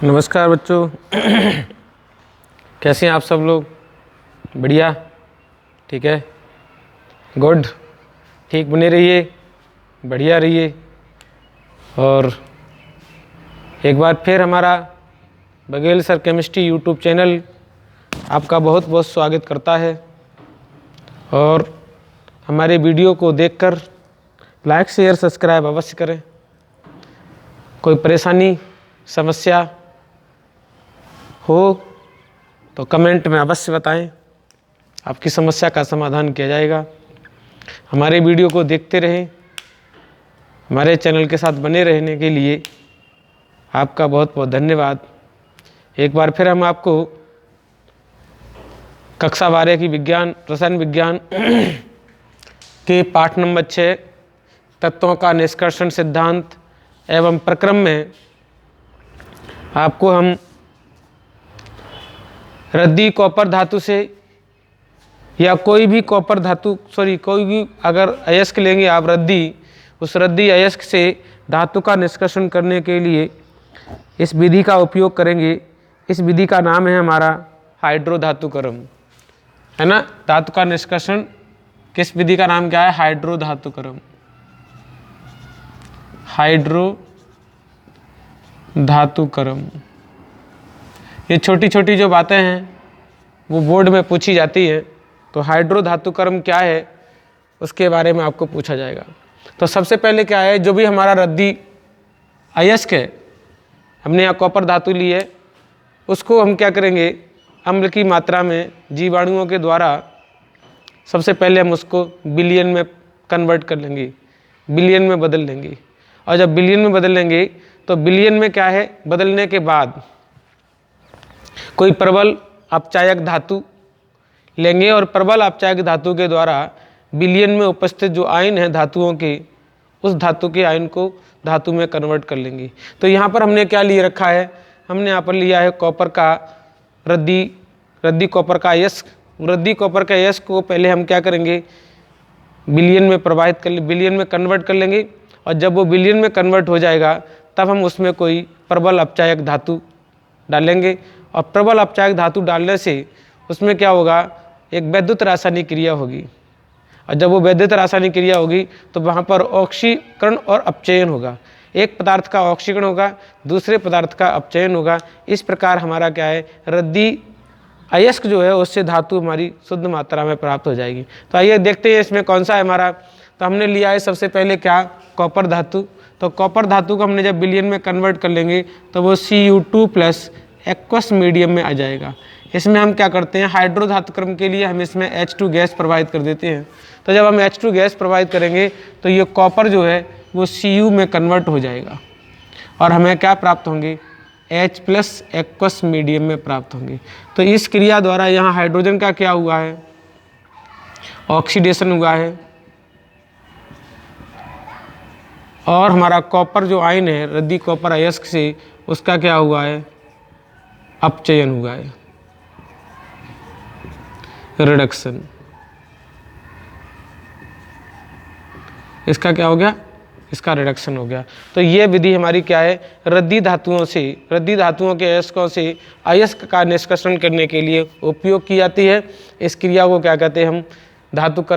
नमस्कार बच्चों। कैसे हैं आप सब लोग? बढ़िया, ठीक है, गुड, ठीक बने रहिए, बढ़िया रहिए। और एक बार फिर हमारा Baghel sir chemistry YouTube channel आपका बहुत बहुत स्वागत करता है। और हमारे वीडियो को देखकर लाइक शेयर सब्सक्राइब अवश्य करें। कोई परेशानी समस्या हो तो कमेंट में अवश्य बताएं, आपकी समस्या का समाधान किया जाएगा। हमारे वीडियो को देखते रहें, हमारे चैनल के साथ बने रहने के लिए आपका बहुत बहुत धन्यवाद। एक बार फिर हम आपको कक्षा 12 की विज्ञान रसायन विज्ञान के पाठ नंबर 6 तत्वों का निष्कर्षण सिद्धांत एवं प्रक्रम में आपको हम रद्दी कॉपर धातु से या कोई भी कॉपर धातु कोई भी अगर अयस्क लेंगे आप रद्दी, उस रद्दी अयस्क से धातु का निष्कर्षण करने के लिए इस विधि का उपयोग करेंगे। इस विधि का नाम है हमारा हाइड्रोधातुकर्म, है ना। धातु का निष्कर्षण किस विधि का नाम क्या है? हाइड्रोधातुकर्म। हाइड्रोधातुकर्म। ये छोटी छोटी जो बातें हैं वो बोर्ड में पूछी जाती हैं, तो हाइड्रोधातुकर्म क्या है उसके बारे में आपको पूछा जाएगा। तो सबसे पहले क्या है, जो भी हमारा रद्दी अयस्क है, हमने यहाँ कॉपर धातु ली है, उसको हम क्या करेंगे, अम्ल की मात्रा में जीवाणुओं के द्वारा सबसे पहले हम उसको विलयन में कन्वर्ट कर लेंगे, विलयन में बदल लेंगे। और जब विलयन में बदल लेंगे तो विलयन में क्या है, बदलने के बाद कोई प्रबल अपचायक धातु लेंगे और प्रबल अपचायक धातु के द्वारा विलयन में उपस्थित जो आयन है धातुओं के, उस धातु के आयन को धातु में कन्वर्ट कर लेंगे। तो यहाँ पर हमने क्या लिए रखा है, हमने यहाँ पर लिया है कॉपर का रद्दी कॉपर का अयस्क। रद्दी कॉपर का अयस्क को पहले हम क्या करेंगे, विलयन में प्रवाहित कर विलयन में कन्वर्ट कर लेंगे। और जब वो विलयन में कन्वर्ट हो जाएगा तब हम उसमें कोई प्रबल अपचायक धातु डालेंगे। और प्रबल अपचायक धातु डालने से उसमें क्या होगा, एक वैद्युत रासायनिक क्रिया होगी। और जब वो वैद्युत रासायनिक क्रिया होगी तो वहाँ पर ऑक्सीकरण और अपचयन होगा। एक पदार्थ का ऑक्सीकरण होगा, दूसरे पदार्थ का अपचयन होगा। इस प्रकार हमारा क्या है, रद्दी अयस्क जो है उससे धातु हमारी शुद्ध मात्रा में प्राप्त हो जाएगी। तो आइए देखते हैं इसमें कौन सा है हमारा। तो हमने लिया है सबसे पहले क्या, कॉपर धातु। तो कॉपर धातु को हमने जब विलयन में कन्वर्ट कर लेंगे तो वो Cu2+ एक्वस मीडियम में आ जाएगा। इसमें हम क्या करते हैं, हाइड्रोधातुकर्म के लिए हम इसमें H2 गैस प्रोवाइड कर देते हैं। तो जब हम H2 गैस प्रोवाइड करेंगे तो ये कॉपर जो है वो Cu में कन्वर्ट हो जाएगा और हमें क्या प्राप्त होंगे, H+ एक्वस मीडियम में प्राप्त होंगे। तो इस क्रिया द्वारा यहाँ हाइड्रोजन का क्या हुआ है, ऑक्सीडेशन हुआ है। और हमारा कॉपर जो आयन है रद्दी कॉपर अयस्क से, उसका क्या हुआ है, अपचयन हुआ है, रिडक्शन। इसका क्या हो गया, इसका रिडक्शन हो गया। तो ये विधि हमारी क्या है, रद्दी धातुओं के अयस्कों से अयस्क का निष्कर्षण करने के लिए उपयोग की जाती है। इस क्रिया को क्या कहते हैं हम,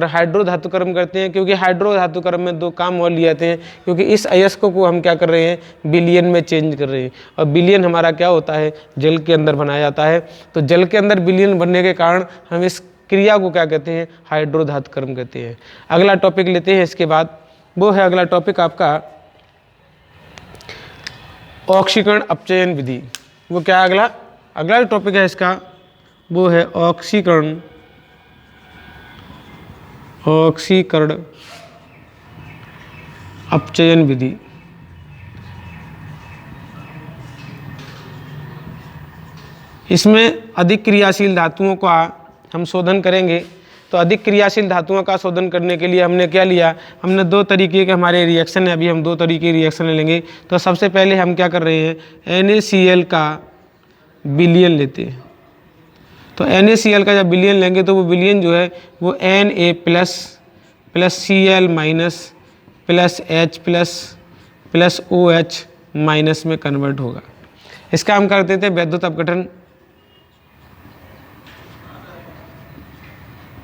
हाइड्रोधातुकर्म करते हैं। क्योंकि हाइड्रोधातुकर्म में दो काम और लिए जाते हैं, क्योंकि इस अयस्क को हम क्या कर रहे हैं, विलयन में चेंज कर रहे हैं। और विलयन हमारा क्या होता है, जल के अंदर बनाया जाता है। तो जल के अंदर विलयन बनने के कारण हम इस क्रिया को क्या कहते हैं, हाइड्रोधातुकर्म कहते हैं। अगला टॉपिक लेते हैं इसके बाद, वो है अगला टॉपिक आपका ऑक्सीकरण अपचयन विधि। वो क्या अगला टॉपिक है इसका, वो है ऑक्सीकरण अपचयन विधि। इसमें अधिक क्रियाशील धातुओं का हम शोधन करेंगे। तो अधिक क्रियाशील धातुओं का शोधन करने के लिए हमने क्या लिया, हमने दो तरीके के हमारे रिएक्शन है, अभी हम दो तरीके रिएक्शन लेंगे। तो सबसे पहले हम क्या कर रहे हैं, NaCl का विलयन लेते हैं। तो NaCl का जब विलयन लेंगे तो वो विलयन जो है वो Na+Cl- +H++OH- में कन्वर्ट होगा। इसका हम कर देते हैं वैद्युत अपघटन।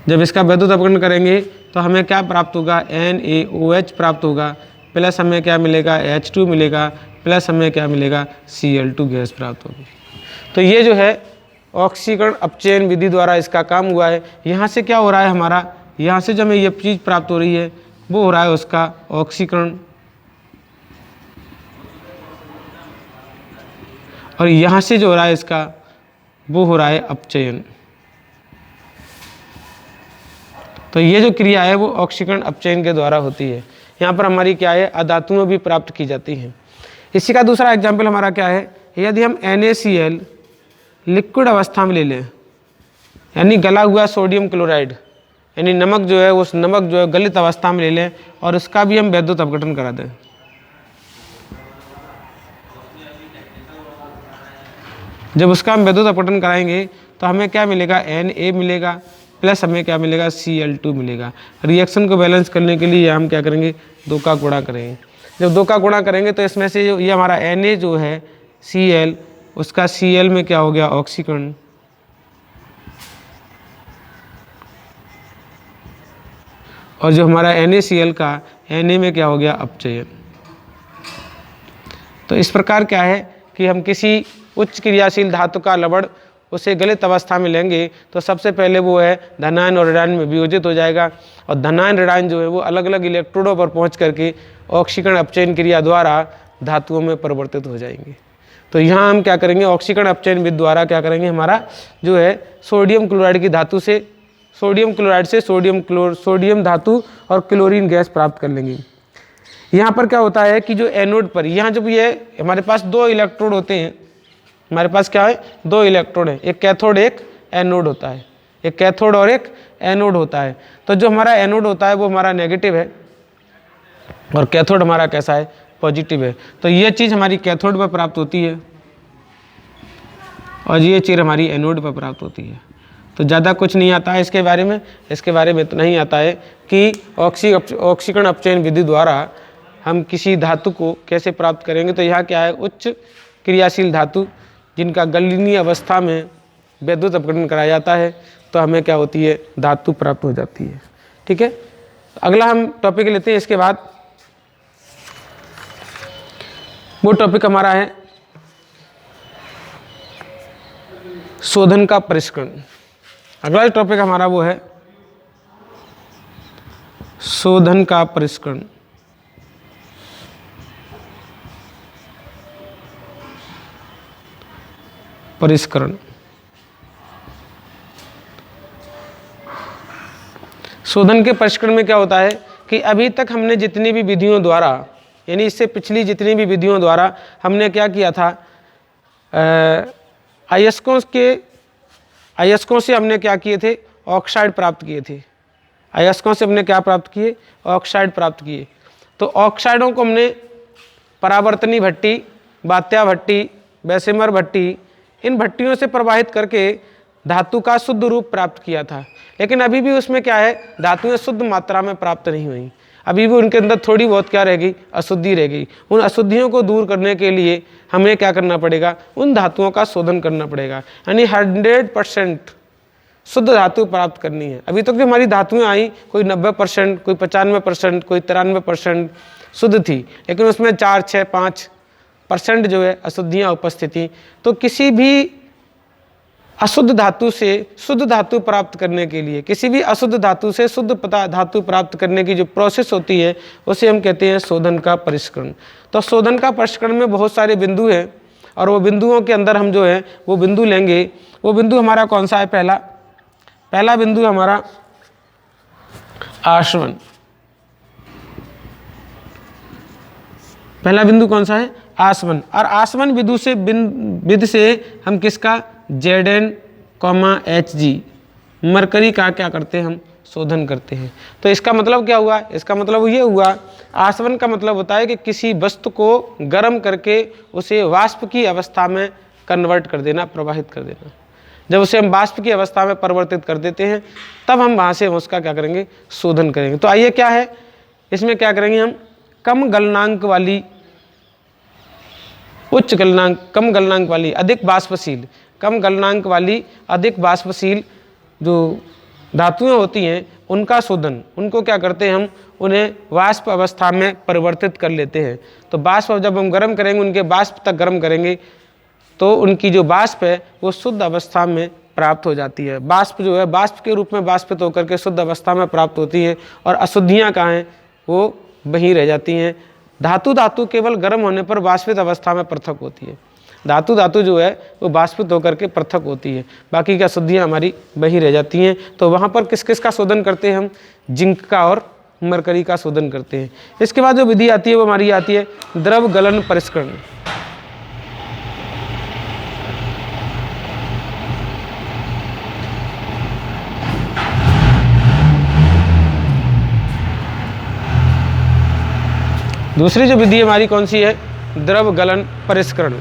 जब इसका वैद्युत अपघटन करेंगे तो हमें क्या प्राप्त होगा, NaOH प्राप्त होगा, प्लस हमें क्या मिलेगा, H2 मिलेगा, प्लस हमें क्या मिलेगा, Cl2 गैस प्राप्त होगी। तो ये जो है ऑक्सीकरण अपचयन विधि द्वारा इसका काम हुआ है। यहाँ से क्या हो रहा है हमारा, यहाँ से जो हमें ये चीज़ प्राप्त हो रही है वो हो रहा है उसका ऑक्सीकरण, और यहाँ से जो हो रहा है इसका वो हो रहा है अपचयन। तो ये जो क्रिया है वो ऑक्सीकरण अपचयन के द्वारा होती है। यहाँ पर हमारी क्या है, अधातुएं भी प्राप्त की जाती हैं। इसी का दूसरा एग्जाम्पल हमारा क्या है, यदि हम NaCl लिक्विड अवस्था में ले लें, यानी गला हुआ सोडियम क्लोराइड, यानी नमक जो है उस नमक जो है गलित अवस्था में ले लें और उसका भी हम वैद्युत अपघटन करा दें। जब उसका हम वैद्युत अपघटन कराएंगे तो हमें क्या मिलेगा, Na मिलेगा, प्लस हमें क्या मिलेगा, Cl2 मिलेगा। रिएक्शन को बैलेंस करने के लिए हम क्या करेंगे, 2 का गुणा करेंगे। जब 2 का गुणा करेंगे तो इसमें से ये हमारा Na जो है Cl, उसका Cl में क्या हो गया, ऑक्सीकरण, और जो हमारा NaCl का Na में क्या हो गया, अपचयन। तो इस प्रकार क्या है कि हम किसी उच्च क्रियाशील धातु का लवण उसे गलित अवस्था में लेंगे तो सबसे पहले वो है धनायन और ऋणायन में वियोजित हो जाएगा, और धनायन ऋणायन जो है वो अलग अलग इलेक्ट्रोडों पर पहुंच करके ऑक्सीकरण अपचयन क्रिया द्वारा धातुओं में परिवर्तित हो जाएंगे। तो यहाँ हम क्या करेंगे, ऑक्सीकरण अपचयन विधि द्वारा क्या करेंगे, हमारा जो है सोडियम क्लोराइड की धातु से सोडियम क्लोराइड से सोडियम धातु और क्लोरीन गैस प्राप्त कर लेंगे। यहाँ पर क्या होता है कि जो एनोड पर, यहाँ जब ये हमारे पास 2 इलेक्ट्रोड होते हैं, हमारे पास क्या है, 2 इलेक्ट्रोड है, एक कैथोड एक एनोड होता है, एक कैथोड और एक एनोड होता है। तो जो हमारा एनोड होता है वो हमारा नेगेटिव है और कैथोड हमारा कैसा है, पॉजिटिव है। तो ये चीज़ हमारी कैथोड पर प्राप्त होती है और ये चीज़ हमारी एनोड पर प्राप्त होती है। तो ज़्यादा कुछ नहीं आता है इसके बारे में इतना ही आता है कि ऑक्सीकरण अपचयन विधि द्वारा हम किसी धातु को कैसे प्राप्त करेंगे। तो यहाँ क्या है, उच्च क्रियाशील धातु जिनका गलनीय अवस्था में वैद्युत अपघटन कराया जाता है तो हमें क्या होती है, धातु प्राप्त हो जाती है। ठीक है, अगला हम टॉपिक लेते हैं। इसके बाद वो टॉपिक हमारा है शोधन का परिष्करण। अगला टॉपिक हमारा वो है शोधन का परिष्करण। शोधन के परिष्करण में क्या होता है कि अभी तक हमने जितनी भी विधियों द्वारा, यानी इससे पिछली जितनी भी विधियों द्वारा हमने क्या किया था, अयस्कों से हमने क्या किए थे, ऑक्साइड प्राप्त किए थे। अयस्कों से हमने क्या प्राप्त किए, ऑक्साइड प्राप्त किए। तो ऑक्साइडों को हमने परावर्तनी भट्टी, बात्या भट्टी, बेसेमर भट्टी, इन भट्टियों से प्रवाहित करके धातु का शुद्ध रूप प्राप्त किया था। लेकिन अभी भी उसमें क्या है, धातुएं शुद्ध मात्रा में प्राप्त नहीं हुई, अभी भी उनके अंदर थोड़ी बहुत क्या रह गई, अशुद्धि रह गई। उन अशुद्धियों को दूर करने के लिए हमें क्या करना पड़ेगा, उन धातुओं का शोधन करना पड़ेगा, यानी 100% शुद्ध धातु प्राप्त करनी है। अभी तक जो हमारी धातुएं आई, कोई 90%, कोई 95%, कोई 93% शुद्ध थी, लेकिन उसमें 4, 6, 5% जो है अशुद्धियाँ उपस्थित थी। तो किसी भी अशुद्ध धातु से शुद्ध धातु प्राप्त करने के लिए, किसी भी अशुद्ध धातु से शुद्ध धातु प्राप्त करने की जो प्रोसेस होती है उसे हम कहते हैं शोधन का परिष्करण। तो शोधन का परिष्करण में बहुत सारे बिंदु हैं और वो बिंदुओं के अंदर हम जो है वो बिंदु लेंगे। वो बिंदु हमारा कौन सा है, पहला बिंदु हमारा आसवन। पहला बिंदु कौन सा है, आसवन। और आसवन विधि से हम किसका, Zn, Hg मरकरी का क्या करते हैं, हम शोधन करते हैं। तो इसका मतलब क्या हुआ, इसका मतलब ये हुआ, आसवन का मतलब होता है कि किसी वस्तु को गर्म करके उसे वाष्प की अवस्था में कन्वर्ट कर देना, प्रवाहित कर देना। जब उसे हम वाष्प की अवस्था में परिवर्तित कर देते हैं तब हम वहाँ से उसका क्या करेंगे, शोधन करेंगे। तो आइए क्या है, इसमें क्या करेंगे हम, कम गलनांक वाली उच्च गलनांक, कम गलनांक वाली, अधिक बाष्पशील, कम गलनांक वाली अधिक बाष्पशील जो धातुएं होती हैं उनका शोधन, उनको क्या करते हैं हम, उन्हें वाष्प अवस्था में परिवर्तित कर लेते हैं। तो वाष्प जब हम गर्म करेंगे, उनके वाष्प तक गर्म करेंगे तो उनकी जो वाष्प है वो शुद्ध अवस्था में प्राप्त हो जाती है। वाष्प जो है वाष्प के रूप में वाष्पित होकर के शुद्ध अवस्था में प्राप्त होती है और अशुद्धियाँ कहाँ हैं, वो वहीं रह जाती हैं। धातु केवल गर्म होने पर वाष्पित अवस्था में पृथक होती है। धातु जो है वो वाष्पित होकर के पृथक होती है, बाकी की अशुद्धियाँ हमारी वहीं रह जाती हैं। तो वहाँ पर किस किस का शोधन करते हैं हम, जिंक का और मरकरी का शोधन करते हैं। इसके बाद जो विधि आती है वो हमारी आती है द्रव गलन परिष्करण। दूसरी जो विधि हमारी कौन सी है, द्रव गलन परिष्करण।